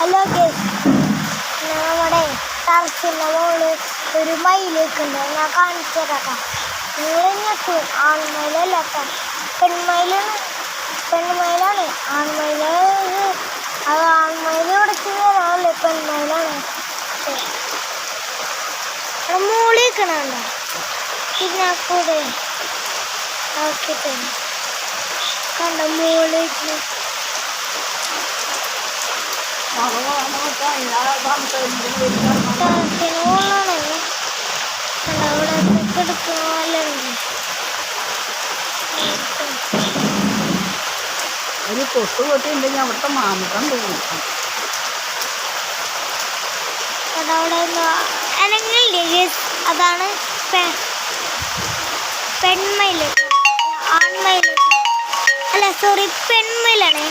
Hello guys, നമ്മുടെ ടെറസിൻ്റെ മുകളിൽ ഒരു മയിലേക്കുണ്ട്. ഞാൻ കാണിച്ചു തരാം. നിങ്ങൾ ഞെട്ടും. ആൺമയിലല്ല കേട്ടോ, പെൺമയിലാണ്. ആൺമയിൽ അത് ആൺമയിൽ ഉടച്ചു തരാമല്ലേ, പെൺമയിലാണ്. മൂളിക്കണുണ്ടോ? പിന്നെ കൂടെ ആക്കിട്ട് കണ്ട മൂളിക്ക് ടെറസിനോളാണല്ലേ. കണ്ട അവിടെ എടുക്കണമല്ലുണ്ട്. ഒരു തൊട്ട് പൊട്ടിയുണ്ടെങ്കിൽ അവിടുത്തെ മാംസം തോന്നും. അവിടെ അനങ്ങളില്ലേ, അതാണ് പെൺമയിൽ. ആൺമയിൽ അല്ല, സോറി, പെൺമയിലാണ്.